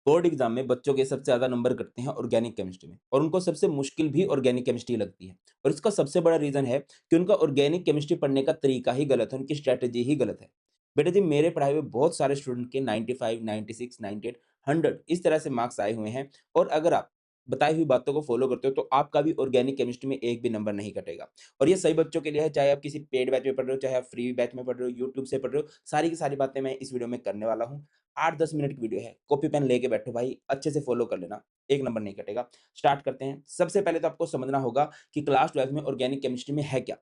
Board exam में बच्चों के सबसे ज़्यादा नंबर कटते हैं ऑर्गेनिक केमिस्ट्री में और उनको सबसे मुश्किल भी ऑर्गेनिक केमिस्ट्री लगती है। और इसका सबसे बड़ा रीज़न है कि उनका ऑर्गेनिक केमिस्ट्री पढ़ने का तरीका ही गलत है, उनकी स्ट्रैटेजी ही गलत है। बेटा जी, मेरे पढ़ाए हुए बहुत सारे स्टूडेंट के 95, 96, 98, 100 इस तरह से मार्क्स आए हुए हैं। और अगर आप बताई हुई बातों को फॉलो करते हो तो आपका भी ऑर्गेनिक केमिस्ट्री में एक भी नंबर नहीं कटेगा। और ये सही बच्चों के लिए है, चाहे आप किसी पेड बैच में पढ़ रहे हो, चाहे आप फ्री बैच में पढ़ रहे हो, यूट्यूब से पढ़ रहे हो, सारी की सारी बातें मैं इस वीडियो में करने वाला हूँ। 8-10 मिनट की वीडियो है, कॉपी पेन लेके बैठो भाई, अच्छे से फॉलो कर लेना, एक नंबर नहीं कटेगा। स्टार्ट करते हैं। सबसे पहले तो आपको समझना होगा कि क्लास 12th में ऑर्गेनिक केमिस्ट्री में है क्या?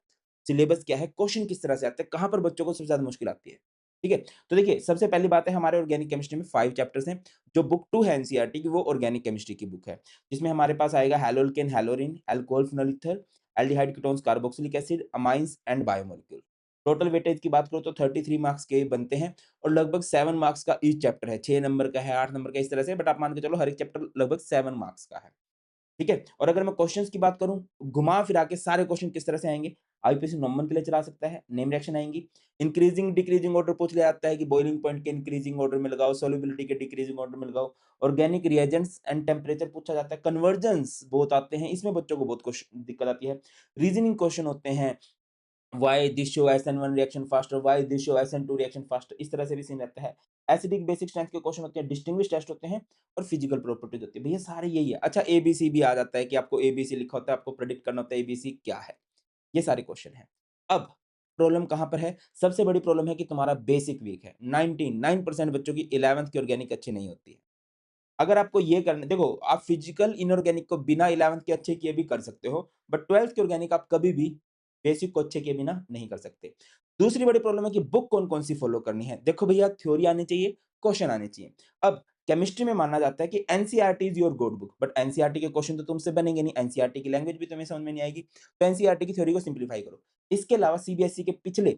सिलेबस क्या है? क्वेश्चन किस तरह से आते हैं? कहाँ पर बच्चों को सबसे ज़्यादा मुश्किल आती है? ठीक है? तो देखिए, सबसे पहली बात है, हमारे ऑर्गेनिक केमिस्ट्री में 5 चैप्टर्स हैं। जो बुक 2 है एनसीईआरटी की, वो ऑर्गेनिक केमिस्ट्री की बुक है, जिसमें हमारे पास आएगा haloalkane, haloarene, alcohol phenol ether, aldehyde ketones, carboxylic acid, amines and biomolecule. Total weightage की बात करो तो 33 मार्क्स के बनते हैं और लगभग 7 मार्क्स का ईच चैप्टर है। 6 नंबर का है, 8 नंबर का, इस तरह से, बट आप मान के चलो हर एक चैप्टर लगभग 7 मार्क्स का है। ठीक है? और अगर मैं क्वेश्चंस की बात करूँ, घुमा-फिरा के सारे क्वेश्चन किस तरह से आएँगे? आईपीसी नोमेनक्लेचर आ सकता है, नेम रिएक्शन आएँगी, इंक्रीजिंग डिक्रीजिंग ऑर्डर पूछ लिया जाता है कि बॉइलिंग पॉइंट के इंक्रीजिंग ऑर्डर में लगाओ, सॉल्युबिलिटी के डिक्रीजिंग ऑर्डर में लगाओ, ऑर्गेनिक रिएजेंट्स एंड टेम्परेचर पूछा जाता है, कन्वर्जन्स बहुत आते हैं, इसमें बच्चों को बहुत दिक्कत आती है। रीजनिंग क्वेश्चन होते हैं, why this show SN1 reaction faster, why this show SN2 reaction faster, इस तरह से भी सीन रहता है। एसिडिक बेसिक स्ट्रेंथ के क्वेश्चन होते हैं, डिस्टिंग्विश टेस्ट होते हैं और फिजिकल प्रॉपर्टीज होती है। भैया सारे यही है। अच्छा, एबीसी भी आ जाता है कि आपको एबीसी लिखा होता है, आपको प्रेडिक्ट करना होता है एबीसी क्या है। ये सारे क्वेश्चन हैं। अब प्रॉब्लम कहाँ पर है? सबसे बड़ी प्रॉब्लम है कि तुम्हारा बेसिक वीक है। 99% बच्चों की 11th की ऑर्गेनिक अच्छी नहीं होती है। अगर आपको ये करना, देखो, आप फिजिकल इनऑर्गेनिक को बिना 11th के अच्छे किए भी कर सकते हो, बट 12th के ऑर्गेनिक आप कभी भी बेसिक को अच्छे किए बिना नहीं कर सकते। दूसरी बड़ी प्रॉब्लम है कि बुक कौन-कौन सी फॉलो करनी है। देखो भैया, थ्योरी आनी चाहिए, क्वेश्चन आने चाहिए। अब केमिस्ट्री में माना जाता है कि NCERT is your good book, but NCERT के क्वेश्चन तो तुमसे बनेंगे नहीं, एनसीईआरटी की लैंग्वेज भी तुम्हें समझ में नहीं आएगी, तो एनसीईआरटी की थ्योरी को सिंप्लीफाई करो। इसके अलावा सीबीएसई के पिछले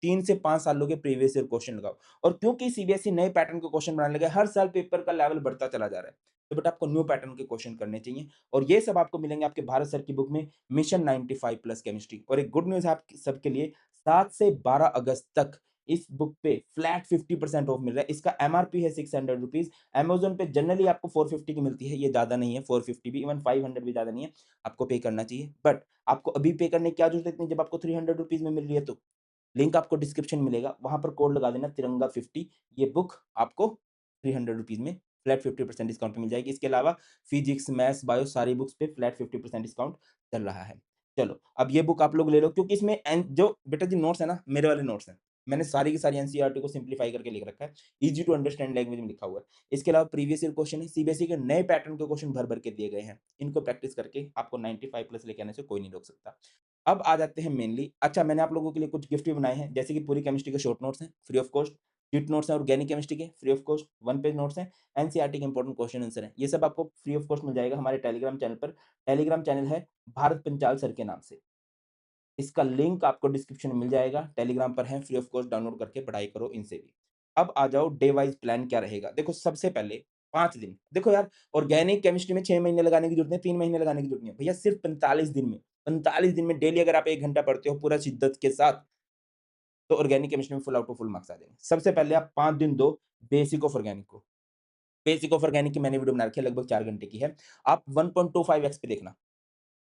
3 से 5 सालों के प्रीवियस ईयर क्वेश्चन लगाओ। और क्योंकि सीबीएसई नए पैटर्न के क्वेश्चन बनाने लगा है, हर साल पेपर का लेवल बढ़ता चला जा रहा है। तो बेटा आपको न्यू पैटर्न के क्वेश्चन करने चाहिए और ये सब आपको मिलेंगे आपके भारत सर की बुक में, मिशन 95 प्लस केमिस्ट्री। और एक गुड न्यूज़ है आप सबके लिए, 7 से 12 अगस्त तक इस बुक पे फ्लैट 50% ऑफ मिल रहा है। इसका एमआरपी है ₹600। अमेज़न पे जनरली आपको 450 की मिलती है, ये ज़्यादा नहीं है, 450 भी, इवन 500 भी ज़्यादा नहीं है, आपको पे करना चाहिए। बट आपको अभी पे करने की क्या ज़रूरत है इतनी, जब आपको ₹300 में मिल रही है तो? लिंक आपको डिस्क्रिप्शन में मिलेगा, वहाँ पर कोड लगा देना तिरंगा 50, ये बुक आपको ₹300 में फ्लैट 50% डिस्काउंट पे मिल जाएगी। इसके अलावा फिजिक्स, मैथ्स, बायो सारी बुक्स पे फ्लैट 50% डिस्काउंट चल रहा है। चलो, अब ये बुक आप लोग ले लो क्योंकि इसमें जो बेटा जी नोट्स है ना, मेरे वाले नोट्स हैं। मैंने सारी की सारी एनसीईआरटी को सिम्प्लीफाई करके लिख रखा है, ईज़ी टू अंडरस्टैंड लैंग्वेज में लिखा हुआ है। इसके अलावा प्रीवियस ईयर क्वेश्चन है, सीबीएसई के नए पैटर्न के क्वेश्चन भर-भर के दिए गए हैं। इनको प्रैक्टिस करके आपको 95 प्लस लेके आने से कोई नहीं रोक सकता। अब आ जाते हैं मेनली, अच्छा, मैंने आप लोगों के लिए कुछ गिफ्ट भी बनाए हैं, जैसे कि पूरी केमिस्ट्री के शॉर्ट नोट्स हैं, free of cost, chit notes हैं ऑर्गेनिक केमिस्ट्री के, free of cost, 1 page notes हैं, एनसीईआरटी के इंपॉर्टेंट क्वेश्चन आंसर हैं। ये सब आपको फ्री ऑफ कॉस्ट मिल जाएगा हमारे टेलीग्राम चैनल पर। टेलीग्राम चैनल है भारत पंचाल सर के नाम से। इसका लिंक आपको डिस्क्रिप्शन में मिल जाएगा, टेलीग्राम पर है, फ्री ऑफ कॉस्ट डाउनलोड करके पढ़ाई करो इनसे भी। अब आ जाओ डे वाइज़ प्लान क्या रहेगा? देखो, सबसे पहले 5 दिन, देखो यार, ऑर्गेनिक केमिस्ट्री में 6 महीने लगाने की जरूरत नहीं, 3 महीने लगाने की जरूरत नहीं है। भैया सिर्फ 45 दिन में, 45 दिन में डेली अगर आप 1 घंटा पढ़ते हो पूरा शिद्दत के साथ, तो ऑर्गेनिक केमिस्ट्री में full out of full marks आ जाएँगे। सबसे पहले आप 5 दिन दो बेसिक ऑफ ऑर्गेनिक को। बेसिक ऑफ ऑर्गेनिक की मैंने वीडियो बना रखी है, लगभग 4 घंटे की है। आप 1.25x पे देखना।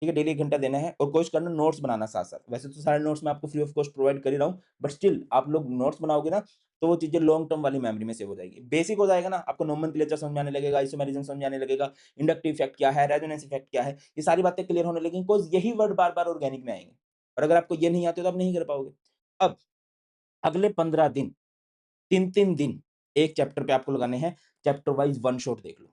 ठीक है, डेली 1 घंटा देना है और कोशिश करना नोट्स बनाना साथ-साथ। वैसे तो सारे नोट्स मैं आपको फ्री ऑफ कॉस्ट प्रोवाइड कर ही रहा हूँ, बट स्टिल आप लोग नोट्स बनाओगे ना, तो वो चीज़ें लॉन्ग टर्म वाली मेमोरी में सेव हो जाएगी। बेसिक हो जाएगा ना, आपको नोमेनक्लेचर समझ में आने लगेगा, आइसोमेरिज्म समझ में आने लगेगा, इंडक्टिव इफेक्ट क्या है, रेजोनेंस इफेक्ट क्या है, ये सारी बातें क्लियर होने लगेंगी, बिकॉज़ यही वर्ड बार-बार ऑर्गेनिक में आएँगे और अगर आपको ये नहीं आते तो आप नहीं कर पाओगे। अब अगले 15 दिन, 3-3 दिन, एक चैप्टर पे आपको लगाने हैं, चैप्टर वाइज़ वन शॉट देख लो।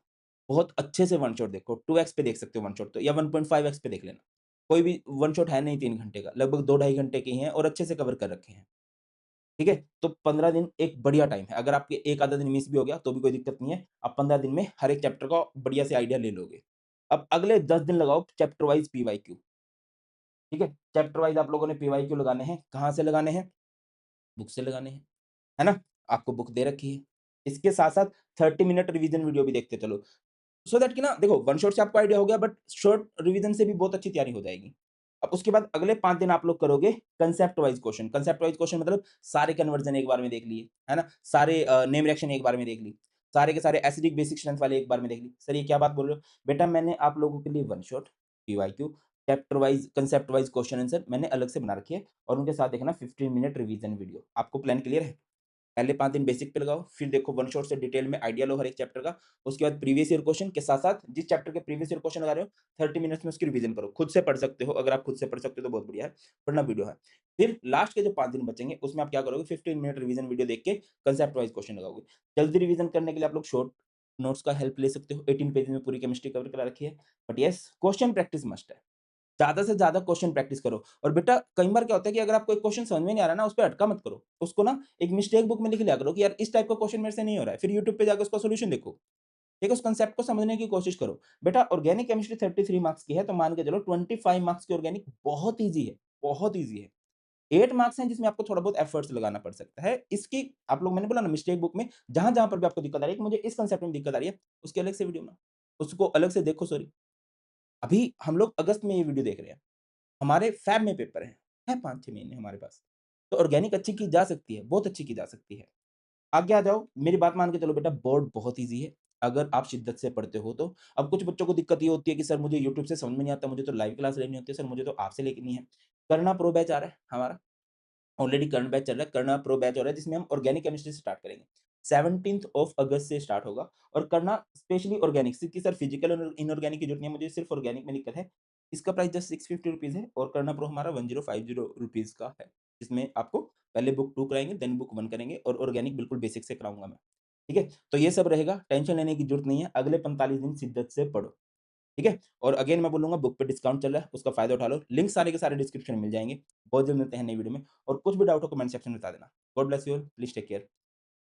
बहुत अच्छे से वन शॉट देखो, 2x पे देख सकते हो वन शॉट तो, या 1.5x पे देख लेना। कोई भी वन शॉट है नहीं 3 घंटे का, लगभग 2 ढाई घंटे के ही हैं और अच्छे से कवर कर रखे हैं। ठीक है? तो 15 दिन एक बढ़िया टाइम है। अगर आपके एक आधा दिन मिस भी हो गया तो भी कोई दिक्कत नहीं है। आप 15 दिन में हर एक चैप्टर का बढ़िया से आइडिया ले लोगे। अब अगले 10 दिन लगाओ चैप्टर वाइज़ पीवाईक्यू। ठीक है? चैप्टर वाइज़ आप लोगों ने पीवाईक्यू लगाने हैं। कहाँ से लगाने हैं? बुक से लगाने हैं। है ना? आपको बुक दे रखी है। इसके साथ-साथ 30 मिनट रिवीजन वीडियो भी देखते चलो। सो दैट कि ना, देखो, वन शॉट से आपको आइडिया हो गया, बट शॉर्ट रिवीजन से भी बहुत अच्छी तैयारी हो जाएगी। अब उसके बाद अगले 5 दिन आप लोग करोगे concept wise question. Concept wise question मतलब सारे कन्वर्जन एक बार में देख लिए, है ना? सारे नेम रिएक्शन एक बार में देख ली। सारे के सारे एसिडिक बेसिक स्ट्रेंथ वाले एक बार में देख ली। सर ये क्या बात बोल रहे हो? बेटा मैंने आप लोगों के लिए one shot, PYQ, chapter wise, concept wise question answer मैंने अलग से बना रखी है और उनके साथ देखना 15 मिनट रिवीजन वीडियो। आपको प्लान क्लियर है? पहले 5 दिन बेसिक पे लगाओ, फिर देखो वन शॉट से डिटेल में आइडिया लो हर एक चैप्टर का। उसके बाद प्रीवियस ईयर क्वेश्चन के साथ-साथ जिस चैप्टर के प्रीवियस ईयर क्वेश्चन लगा रहे हो, 30 मिनट्स में उसकी रिवीजन करो। खुद से पढ़ सकते हो, अगर आप खुद से पढ़ सकते हो तो बहुत बढ़िया है, वरना वीडियो है। फिर लास्ट के जो 5 दिन बचेंगे, उसमें आप क्या करोगे, 15 मिनट रिवीजन वीडियो देख के कांसेप्ट वाइज़ क्वेश्चन लगाओगे। जल्दी रिवीजन करने के लिए आप लोग शॉर्ट नोट्स का हेल्प ले सकते हो। 18 पेज में पूरी केमिस्ट्री कवर करा रखी है। But yes, question practice must है। ज़्यादा से ज़्यादा क्वेश्चन प्रैक्टिस करो और बेटा कई बार क्या होता है कि अगर आपको एक क्वेश्चन समझ में नहीं आ रहा है ना, उस पे अटका मत करो। उसको ना एक मिस्टेक बुक में लिख लिया करो कि यार इस टाइप का क्वेश्चन मेरे से नहीं हो रहा है। फिर यूट्यूब पे जाके उसका सॉल्यूशन देखो। ठीक है? उस कांसेप्ट को समझने की कोशिश करो। बेटा ऑर्गेनिक केमिस्ट्री 33 मार्क्स की है तो मान के चलो 25 मार्क्स की ऑर्गेनिक बहुत ईज़ी है, बहुत ईज़ी है। 8 मार्क्स हैं जिसमें आपको थोड़ा बहुत एफर्ट्स लगाना पड़ सकता है। इसकी आप लोग मैंने बोला ना मिस्टेक बुक में जहाँ-जहाँ पर भी आपको दिक्कत आ रही है कि मुझे इस कांसेप्ट में दिक्कत आ रही है, उसकी अलग से वीडियो बनाओ। उसको अलग से देखो सॉरी। अभी हम लोग अगस्त में ये वीडियो देख रहे हैं। हमारे फ़ैब में पेपर है 5-6 महीने हमारे पास। तो ऑर्गेनिक अच्छी की जा सकती है, बहुत अच्छी की जा सकती है। आगे आ जाओ, मेरी बात मान के चलो बेटा बोर्ड बहुत ईज़ी है, अगर आप शिद्दत से पढ़ते हो तो। अब कुछ बच्चों को दिक्कत ये होती है कि सर मुझे यूट्यूब से समझ में नहीं आता, मुझे तो लाइव क्लास लेनी होती है, सर मुझे तो आपसे लेनी है। करना प्रो बैच आ रहा है हमारा, ऑलरेडी कर्ण बैच चल रहा है, करना प्रो बैच हो रहा है जिसमें हम ऑर्गेनिक केमिस्ट्री से स्टार्ट करेंगे। 17th ऑफ अगस्त से स्टार्ट होगा और करना स्पेशली ऑर्गेनिक क्योंकि सर फिजिकल और इनऑर्गेनिक की जरूरत नहीं है, मुझे सिर्फ ऑर्गेनिक में दिक्कत है। इसका प्राइस जस्ट 650 रुपीज़ है और करना प्रो हमारा 1050 रुपीज़ का है। इसमें आपको पहले बुक 2 कराएँगे, देन बुक 1 करेंगे और ऑर्गेनिक बिल्कुल बेसिक से कराऊँगा मैं। ठीक है? तो ये सब रहेगा, टेंशन लेने की जरूरत नहीं है, अगले 45 दिन शिद्दत से पढ़ो। ठीक है? और अगेन मैं बोलूँगा बुक पे डिस्काउंट चल रहा है, उसका फ़ायदा उठा लो। लिंक सारे के सारे डिस्क्रिप्शन में मिल जाएँगे। बहुत जल्द मिलते हैं नई वीडियो में और कुछ भी डाउट हो कमेंट सेक्शन में बता देना। God bless you all, please take care.